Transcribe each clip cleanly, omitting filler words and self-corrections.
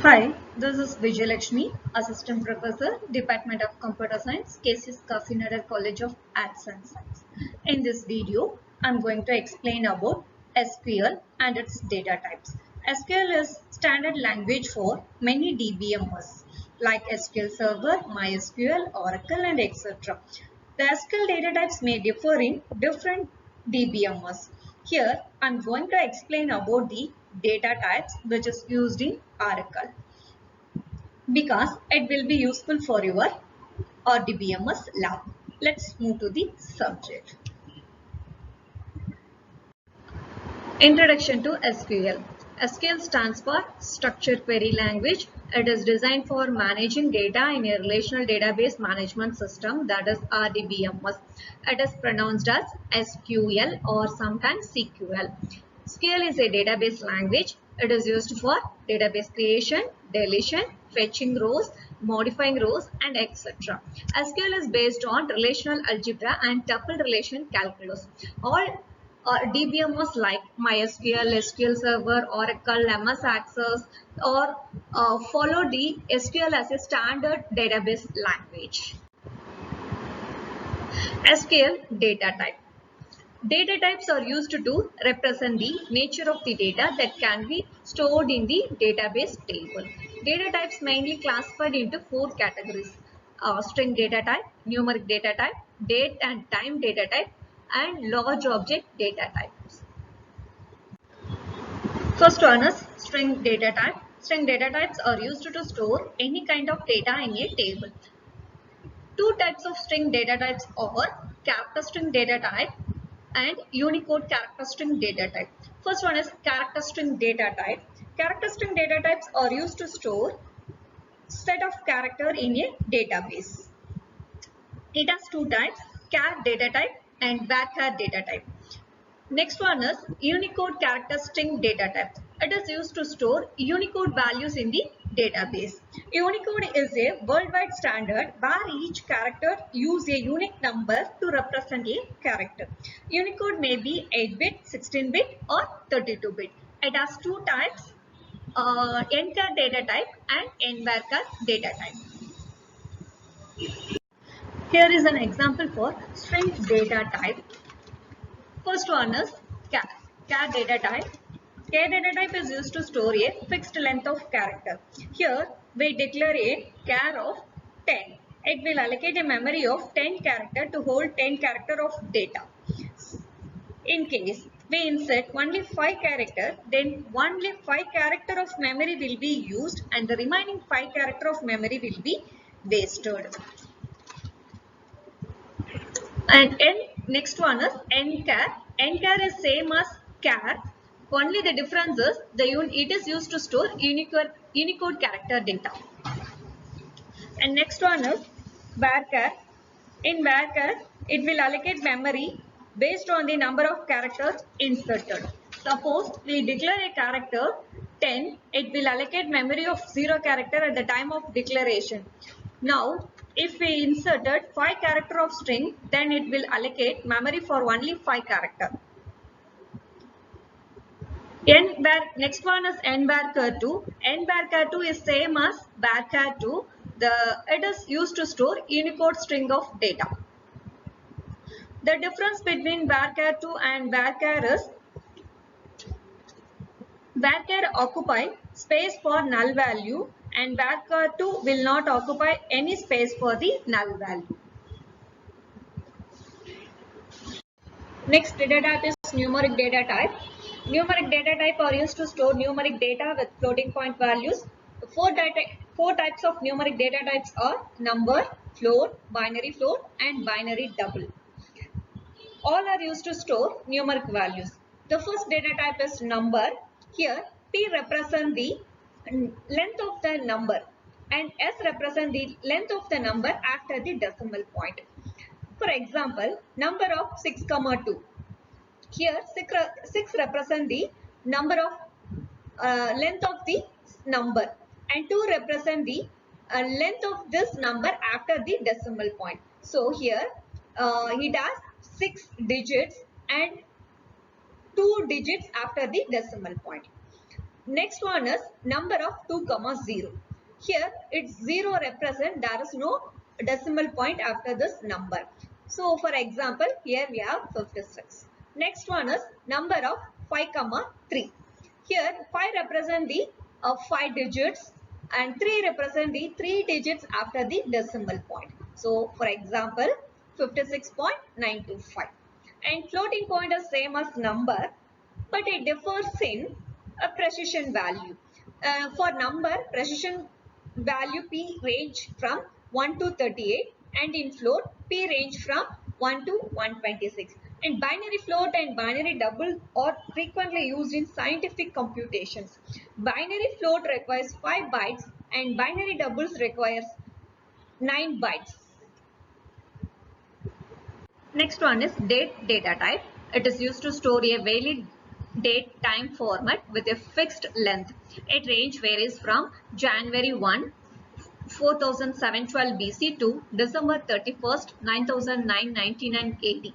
Hi, this is Vijayalakshmi, Assistant Professor, Department of Computer Science, K.C.S. Kasinagar College of Arts and Science. In this video, I'm going to explain about SQL and its data types. SQL is standard language for many DBMS like SQL Server, MySQL, Oracle, and etc. The SQL data types may differ in different DBMS. Here, I'm going to explain about the data types which is used in Oracle because it will be useful for your RDBMS lab. Let's move to the subject. Introduction to SQL. SQL stands for Structured Query Language. It is designed for managing data in a relational database management system, that is RDBMS. It is pronounced as SQL or sometimes CQL. SQL is a database language. It is used for database creation, deletion, fetching rows, modifying rows, and etc. SQL is based on relational algebra and tuple relation calculus. All DBMS like MySQL, SQL Server, Oracle, MS Access, or follow the SQL as a standard database language. SQL data type. Data types are used to represent the nature of the data that can be stored in the database table. Data types mainly classified into four categories: string data type, numeric data type, date and time data type, and large object data types. First one is string data type. String data types are used to store any kind of data in a table. Two types of string data types are character string data type and Unicode character string data type. First one is character string data type. Character string data types are used to store set of character in a database. It has two types, char data type and varchar data type. Next one is Unicode character string data type. It is used to store Unicode values in the database. Unicode is a worldwide standard where each character uses a unique number to represent a character. Unicode may be 8-bit, 16-bit or 32-bit. It has two types, NCHAR data type and NVARCHAR data type. Here is an example for string data type. First one is char. Char data type. Char data type is used to store a fixed length of character. Here we declare a char of 10. It will allocate a memory of 10 character to hold 10 character of data. In case we insert only 5 character, then only 5 character of memory will be used and the remaining 5 character of memory will be wasted. And next one is NCHAR. NCHAR is same as char. Only the difference is it is used to store Unicode character data. And next one is varchar. In varchar, it will allocate memory based on the number of characters inserted. Suppose we declare a character 10, it will allocate memory of 0 character at the time of declaration. Now, if we inserted 5 character of string, then it will allocate memory for only 5 character. Next one is NVARCHAR2. NVARCHAR2 is same as varchar2. It is used to store Unicode string of data. The difference between varchar2 and varchar is varchar occupy space for null value and varchar2 will not occupy any space for the null value. Next data type is numeric data type. Numeric data type are used to store numeric data with floating point values. Four types of numeric data types are number, float, binary float and binary double. All are used to store numeric values. The first data type is number. Here P represents the length of the number and S represents the length of the number after the decimal point. For example, number of 6, 2. Here 6 represents the number of length of the number and 2 represent the length of this number after the decimal point. So here it has 6 digits and 2 digits after the decimal point. Next one is number of 2, 0. Here it's 0 represent, there is no decimal point after this number. So for example, here we have 56. Next one is number of 5, 3. Here 5 represent the 5 digits and 3 represent the 3 digits after the decimal point. So for example, 56.925. And floating point is same as number, but it differs in a precision value. For number, precision value P range from 1 to 38, and in float P range from 1 to 126. And binary float and binary double are frequently used in scientific computations. Binary float requires 5 bytes and binary doubles requires 9 bytes. Next one is date data type. It is used to store a valid date time format with a fixed length. Its range varies from January 1, 4712 BC to December 31st, 9999 AD.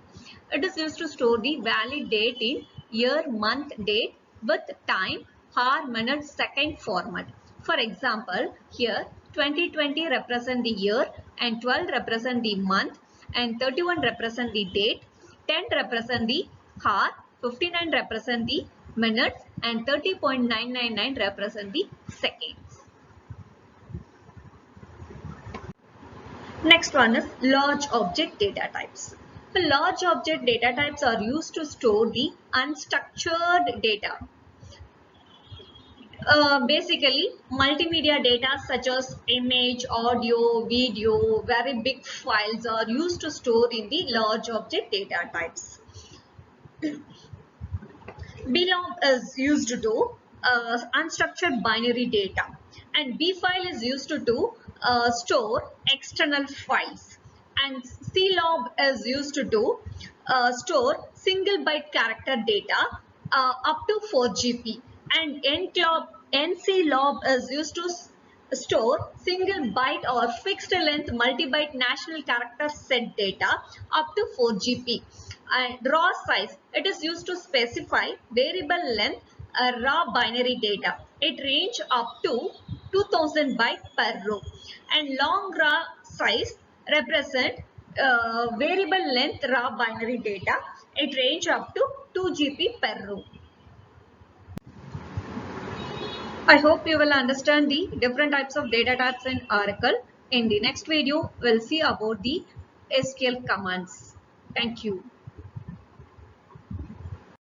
It is used to store the valid date in year, month, date with time, hour, minute, second format. For example, here 2020 represent the year and 12 represent the month and 31 represent the date, 10 represent the hour, 59 represent the minutes and 30.999 represent the seconds. Next one is large object data types. The large object data types are used to store the unstructured data. Basically, multimedia data such as image, audio, video, very big files are used to store in the large object data types. BLOB is used to unstructured binary data, and BFile is used to store external files, and CLOB is used to store single byte character data up to 4 GB, and NCLOB is used to store single byte or fixed length multi-byte national character set data up to 4 GB. And raw size, it is used to specify variable length raw binary data. It range up to 2000 byte per row. And long raw size represent variable length raw binary data. It range up to 2 GB per row. I hope you will understand the different types of data types in Oracle. In the next video, we'll see about the SQL commands. Thank you.